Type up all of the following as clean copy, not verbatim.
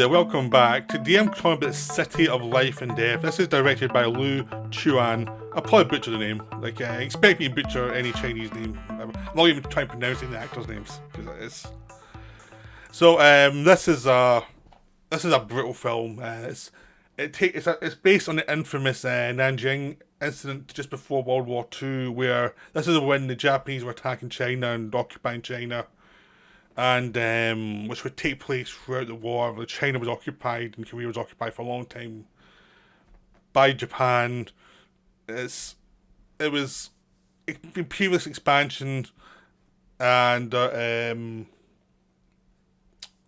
there, welcome back. Today I'm talking about City of Life and Death. This is directed by Lu Chuan. I'll probably butcher the name. Expect me to butcher any Chinese name. I'm not even trying to pronounce the actors' names, because it is. So, this is a brutal film. It's based on the infamous Nanjing incident just before World War II, where this is when the Japanese were attacking China and occupying China, and which would take place throughout the war. China was occupied and Korea was occupied for a long time by Japan. It was imperialist expansion, and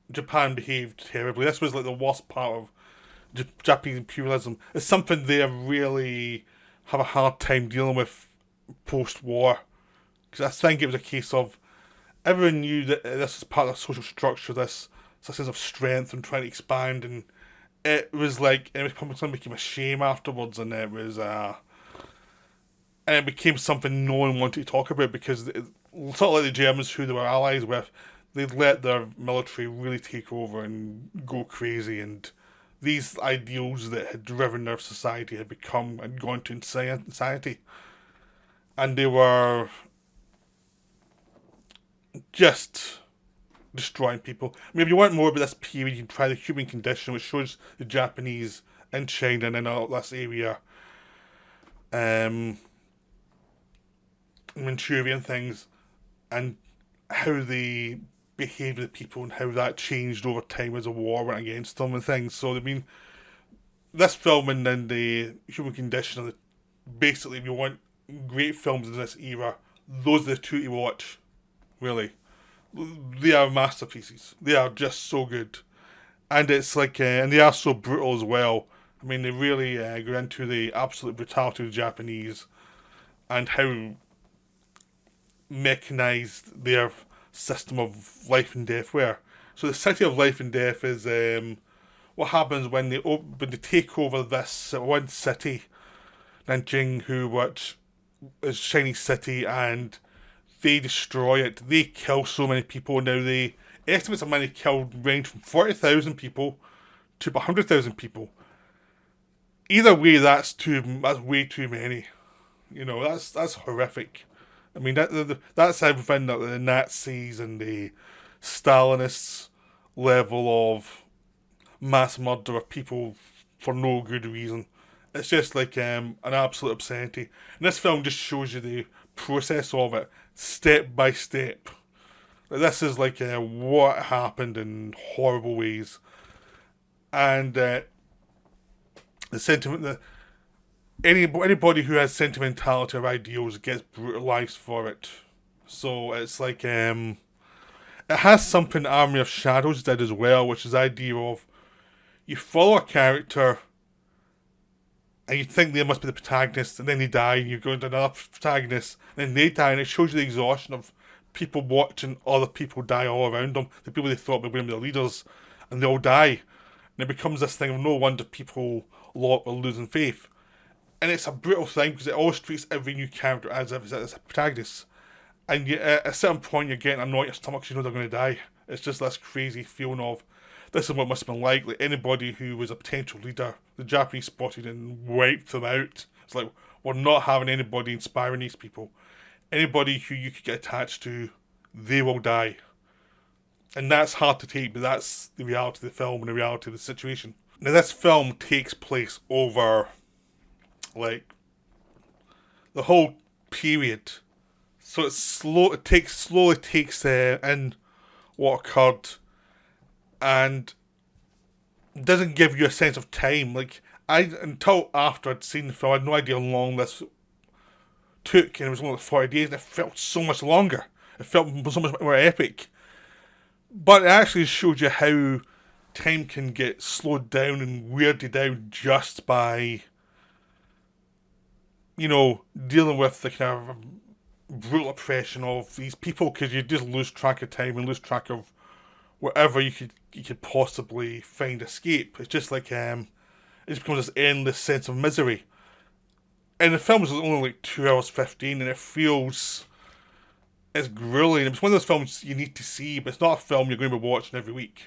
Japan behaved terribly. This was like the worst part of Japanese imperialism. It's something they really have a hard time dealing with post-war, because I think it was a case of everyone knew that this is part of the social structure, this sense of strength and trying to expand, and it was something that became a shame afterwards, and it became something no one wanted to talk about, because sort of like the Germans, who they were allies with, they'd let their military really take over and go crazy, and these ideals that had driven their society had gone to insanity, and they were just destroying people. I mean, if you want more about this period, you can try The Human Condition, which shows the Japanese in China and in all this area, Manchurian things, and how they behaved with people and how that changed over time as the war went against them and things. So, I mean, this film and then The Human Condition are basically, if you want great films in this era, those are the two to watch. Really, they are masterpieces. They are just so good, and it's and they are so brutal as well. I mean, they really go into the absolute brutality of the Japanese and how mechanized their system of life and death were. So the City of Life and Death is what happens when they take over this one city, Nanjing, which is Chinese city, and they destroy it. They kill so many people. Now, the estimates of money killed range from 40,000 people to 100,000 people. Either way, that's way too many. You know, that's horrific. I mean, that's everything that the Nazis and the Stalinists level of mass murder of people for no good reason. It's just an absolute obscenity. And this film just shows you the process of it, step by step. This is what happened in horrible ways, and the sentiment, anybody who has sentimentality or ideals gets brutalized for it. So it's it has something Army of Shadows did as well, which is the idea of you follow a character and you think they must be the protagonist, and then they die, and you go into another protagonist, and then they die, and it shows you the exhaustion of people watching other people die all around them, the people they thought were going to be the leaders, and they all die. And it becomes this thing of no wonder people are losing faith. And it's a brutal thing, because it always treats every new character as if it's a protagonist. And yet, at a certain point, you're getting annoyed at your stomach because you know they're going to die. It's just this crazy feeling of, this is what it must have been like anybody who was a potential leader, the Japanese spotted and wiped them out. It's we're not having anybody inspiring these people. Anybody who you could get attached to, they will die. And that's hard to take, but that's the reality of the film and the reality of the situation. Now, this film takes place over, the whole period. So it's slowly takes in what occurred, and doesn't give you a sense of time. Until after I'd seen the film, I had no idea how long this took, and it was only 40 days, and it felt so much longer. It felt so much more epic. But it actually showed you how time can get slowed down and weirded down just by, dealing with the kind of brutal oppression of these people, because you just lose track of time and lose track of wherever you could possibly find escape. It's just it becomes this endless sense of misery. And the film is only 2 hours 15, and it feels, it's grueling. It's one of those films you need to see, but it's not a film you're going to be watching every week.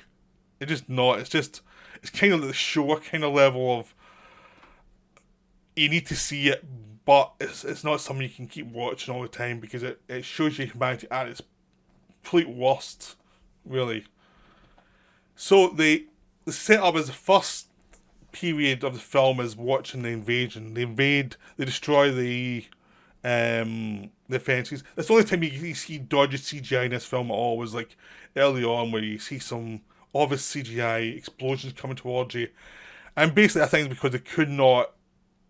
It's just not. It's just it's kind of the show kind of level of you need to see it, but it's not something you can keep watching all the time because it shows you humanity at its complete worst, really. So the setup is the first period of the film is watching the invasion. They invade, they destroy the fences. That's the only time you see dodgy CGI in this film at all was like early on where you see some obvious CGI explosions coming towards you. And basically I think it's because they could not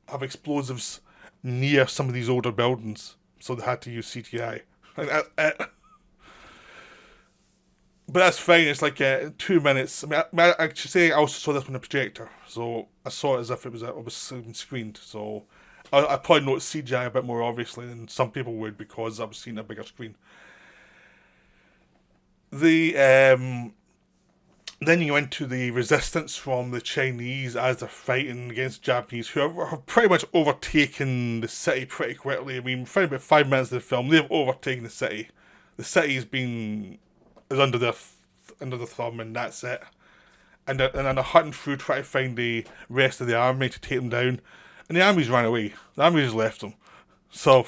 have explosives near some of these older buildings, so they had to use CGI. But that's fine. It's like 2 minutes. I should say I also saw this on a projector, so I saw it as if it was screened. So I probably noticed CGI a bit more obviously than some people would because I was seeing a bigger screen. Then you go into the resistance from the Chinese as they're fighting against the Japanese, who have pretty much overtaken the city pretty quickly. I mean, for about 5 minutes of the film, they've overtaken the city. The city's is under their thumb, and that's it. And then they're hunting through, trying to find the rest of the army to take them down. And the army's ran away. The army just left them. So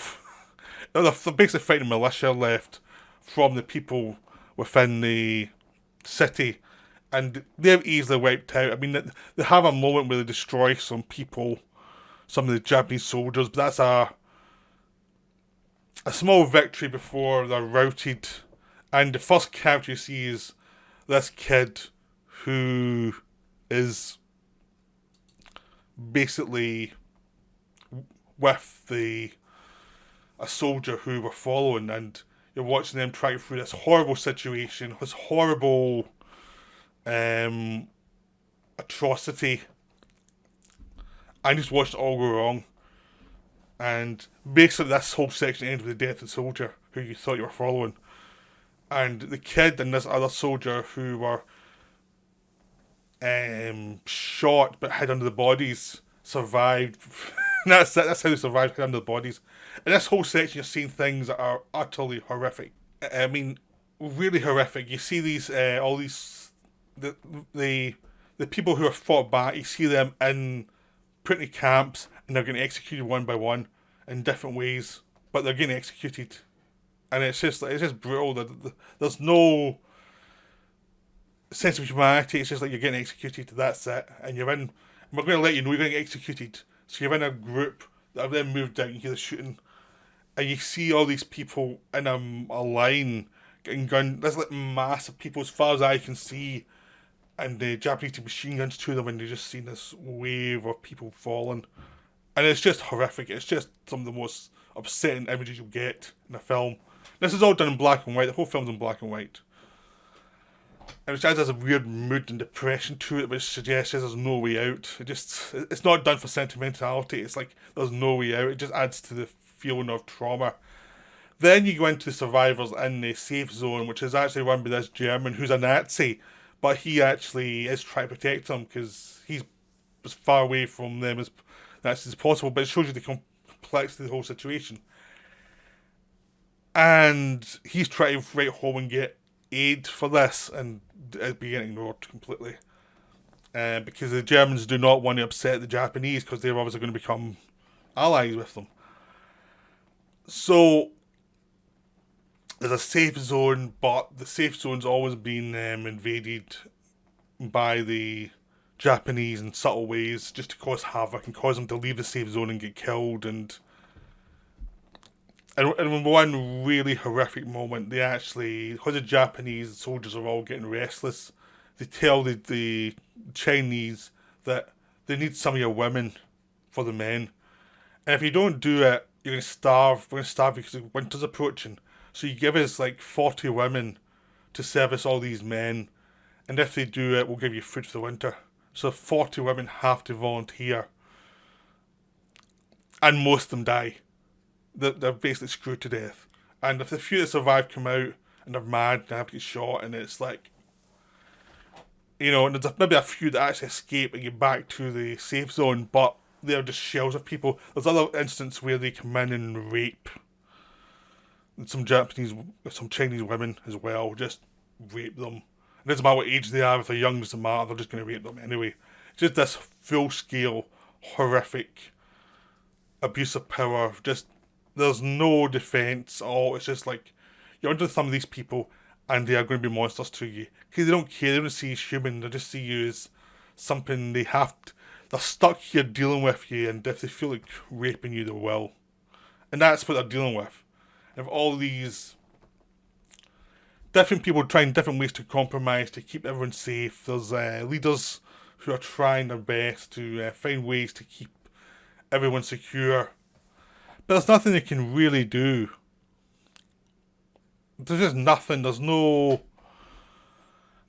they're basically fighting militia left from the people within the city, and they're easily wiped out. I mean, they have a moment where they destroy some people, some of the Japanese soldiers, but that's a small victory before they're routed. And the first character you see is this kid who is basically with a soldier who we're following, and you're watching them try through this horrible situation, this horrible atrocity, and just watched it all go wrong. And basically this whole section ends with the death of the soldier who you thought you were following. And the kid and this other soldier who were shot but hid under the bodies survived. That's how they survived, hid under the bodies. In this whole section, you're seeing things that are utterly horrific. I mean, really horrific. You see these, all these, the people who are fought back. You see them in pretty camps, and they're getting executed one by one in different ways, but they're getting executed. And it's just brutal. There's no sense of humanity. It's just like you're getting executed. That's it. And we're going to let you know you're going to get executed. So you're in a group that have then moved out. You hear the shooting, and you see all these people in a line getting gunned. There's like massive people as far as I can see, and the Japanese take machine guns to them, and you're just seeing this wave of people falling. And it's just horrific. It's just some of the most upsetting images you'll get in a film. This is all done in black and white. The whole film's in black and white. And it has a weird mood and depression to it, which suggests there's no way out. It's not done for sentimentality. It's like there's no way out. It just adds to the feeling of trauma. Then you go into the survivors in the safe zone, which is actually run by this German who's a Nazi, but he actually is trying to protect them because he's as far away from them as possible. But it shows you the complexity of the whole situation. And he's trying to write home and get aid for this, and it's being ignored completely. Because the Germans do not want to upset the Japanese because they're obviously going to become allies with them. So there's a safe zone, but the safe zone's always been invaded by the Japanese in subtle ways just to cause havoc and cause them to leave the safe zone and get killed. And one really horrific moment, they actually, because the Japanese soldiers are all getting restless, they tell the Chinese that they need some of your women for the men. And if you don't do it, you're going to starve. We're going to starve because winter's approaching. So you give us like 40 women to service all these men. And if they do it, we'll give you food for the winter. So 40 women have to volunteer. And most of them die. They're basically screwed to death. And if the few that survive come out and they're mad and have to get shot, and it's like, you know, and there's maybe a few that actually escape and get back to the safe zone, but they're just shells of people. There's other instances where they come in and rape some Chinese women as well, just rape them. And It doesn't matter what age they are, if they're young, it doesn't matter, they're just going to rape them anyway. Just this full scale, horrific abuse of power. Just, there's no defense at all. It's just like, you're under the thumb of these people and they are going to be monsters to you. Because they don't care, they don't see you as human, they just see you as something they have to, they're stuck here dealing with you, and if they feel like raping you, they will. And that's what they're dealing with. And if all these different people trying different ways to compromise to keep everyone safe, there's leaders who are trying their best to find ways to keep everyone secure. But there's nothing they can really do. There's just nothing. There's no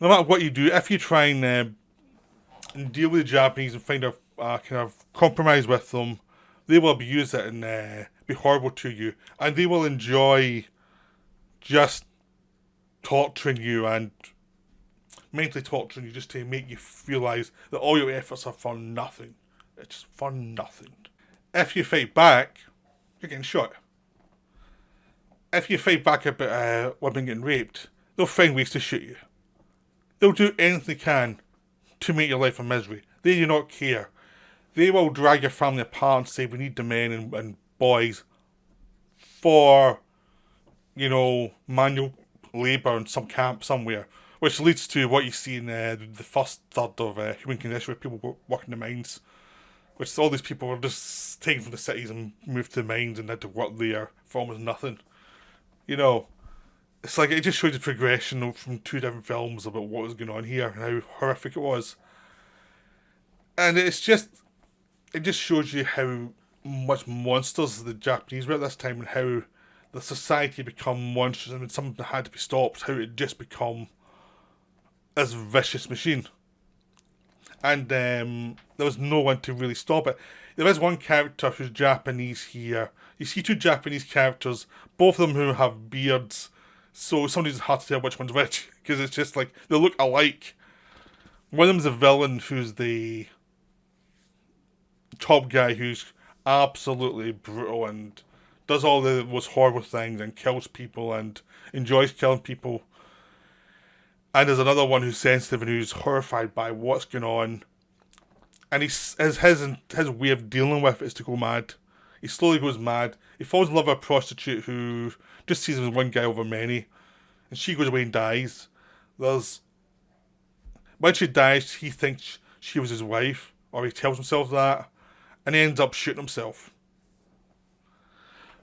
matter what you do, if you try and deal with the Japanese and find a kind of compromise with them, they will abuse it and be horrible to you, and they will enjoy just torturing you and mentally torturing you just to make you realise that all your efforts are for nothing. It's just for nothing. If you fight back, you're getting shot. If you fight back about women getting raped, they'll find ways to shoot you. They'll do anything they can to make your life a misery. They do not care. They will drag your family apart and say, we need the men and boys for, manual labour in some camp somewhere. Which leads to what you see in the first third of Human Condition, where people work in the mines. Which all these people were just taken from the cities and moved to the mines and had to work there for almost nothing. It's like it just shows the progression from two different films about what was going on here and how horrific it was. And it just shows you how much monsters the Japanese were at this time, and how the society become monsters, and when something had to be stopped, how it just become this vicious machine. And there was no one to really stop it. There is one character who's Japanese here. You see two Japanese characters, both of them who have beards, so sometimes it's hard to tell which one's which, because it's just like, they look alike. One of them's a villain who's the top guy, who's absolutely brutal and does all the most horrible things and kills people and enjoys killing people. And there's another one who's sensitive and who's horrified by what's going on. And his way of dealing with it is to go mad. He slowly goes mad. He falls in love with a prostitute who just sees him as one guy over many. And she goes away and dies. When she dies, he thinks she was his wife, or he tells himself that, and he ends up shooting himself.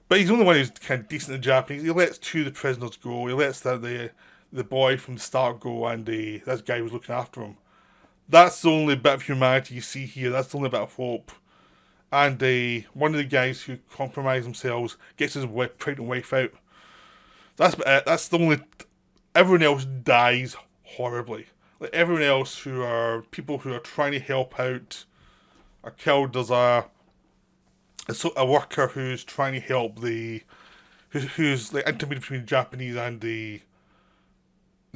But he's the only one who's kind of decent in Japanese. He lets two of the prisoners go. He lets the boy from the start go, and this guy who's looking after him. That's the only bit of humanity you see here. That's the only bit of hope. And one of the guys who compromise themselves gets his pregnant wife out. That's it. That's the only. Everyone else dies horribly. Like everyone else who are people who are trying to help out are killed. There's a worker who's trying to help who's like intermediate between the Japanese and the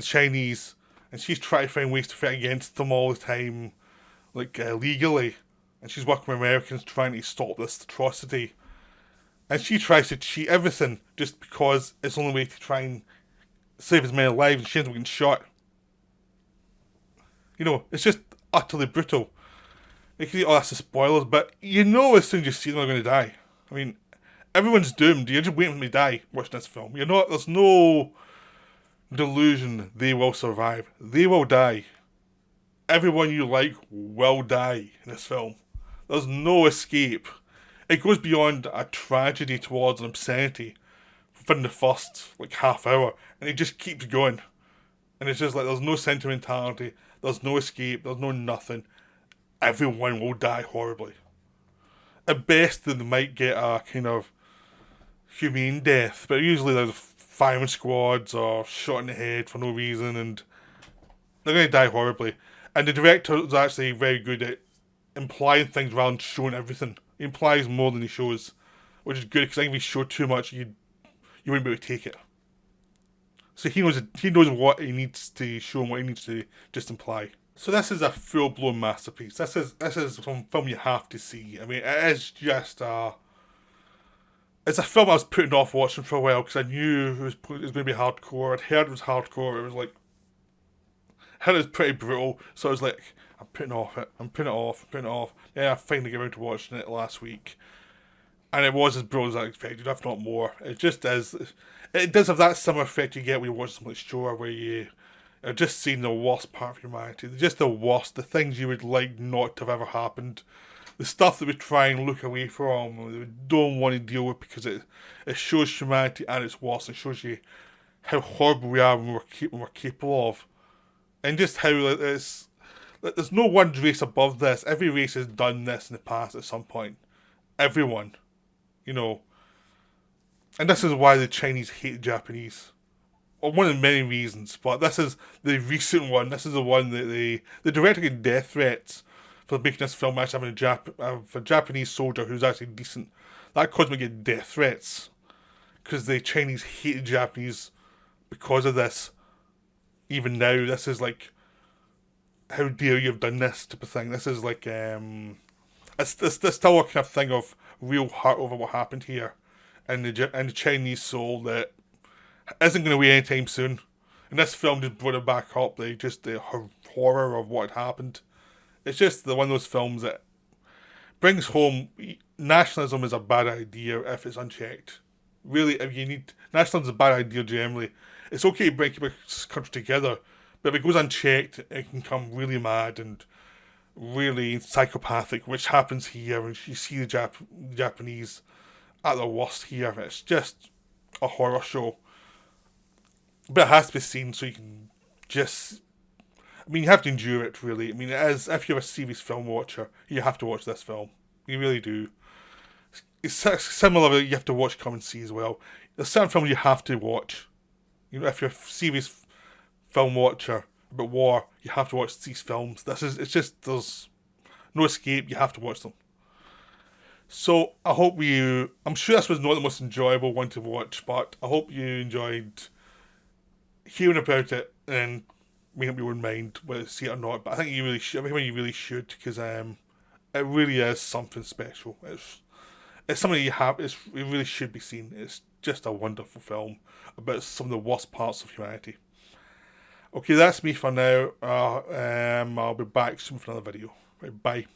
Chinese, and she's trying to find ways to fight against them all the time, like legally. And she's working with Americans trying to stop this atrocity. And she tries to cheat everything just because it's the only way to try and save as many lives, and she ends up getting shot. It's just utterly brutal. That's the spoilers, but as soon as you see them, they're going to die. I mean, everyone's doomed. You're just waiting for them to die watching this film. There's no delusion they will survive. They will die. Everyone you like will die in this film. There's no escape. It goes beyond a tragedy towards an obscenity within the first half hour, and it just keeps going. And it's just like there's no sentimentality, there's no escape, there's no nothing. Everyone will die horribly. At best, they might get a kind of humane death, but usually there's firing squads or shot in the head for no reason, and they're going to die horribly. And the director is actually very good at implying things rather than showing everything. He implies more than he shows, which is good, because I think if he showed too much, you wouldn't be able to take it. So he knows what he needs to show and what he needs to just imply. So this is a full-blown masterpiece. This is some film you have to see. I mean, it is just it's a film I was putting off watching for a while because I knew it was going to be hardcore. I'd heard it was hardcore. It was like, And it was pretty brutal. So I was like, I'm putting off it. I'm putting it off. I'm putting it off. Yeah, I finally got around to watching it last week. And it was as brutal as I expected, if not more. It just is. It does have that similar effect you get when you watch something like Shore, where you are just seeing the worst part of humanity. Just the worst. The things you would like not to have ever happened. The stuff that we try and look away from, that we don't want to deal with because it shows humanity at its worst. It shows you how horrible we are when we're capable of. And just how it's. There's no one race above this. Every race has done this in the past at some point. Everyone. You know. And this is why the Chinese hate the Japanese. Well, one of the many reasons, but this is the recent one. This is the one that the director getting death threats for making this film actually having a Japanese soldier who's actually decent. That caused me to get death threats. Because the Chinese hate the Japanese because of this. Even now, this is like, how dare you have done this type of thing. This is like, it's still a kind of thing of real hurt over what happened here. And the Chinese soul that isn't going away anytime soon. And this film just brought it back up. The horror of what had happened. It's just one of those films that brings home nationalism is a bad idea if it's unchecked. Really, if you need nationalism is a bad idea generally. It's okay to bring a country together, but if it goes unchecked, it can come really mad and really psychopathic, which happens here. And you see the Japanese at their worst here. It's just a horror show. But it has to be seen so you can just... I mean, you have to endure it, really. I mean, if you're a serious film watcher, you have to watch this film. You really do. It's similar, you have to watch Come and See as well. There's certain films you have to watch. You know, if you're a serious film watcher about war, you have to watch these films. There's no escape, you have to watch them. So, I'm sure this was not the most enjoyable one to watch, but I hope you enjoyed hearing about it and making up your own mind whether to see it or not. But I think you really should. I think you really should, because it really is something special. It's something it really should be seen. It's just a wonderful film about some of the worst parts of humanity. Okay, that's me for now. I'll be back soon for another video. Right, bye.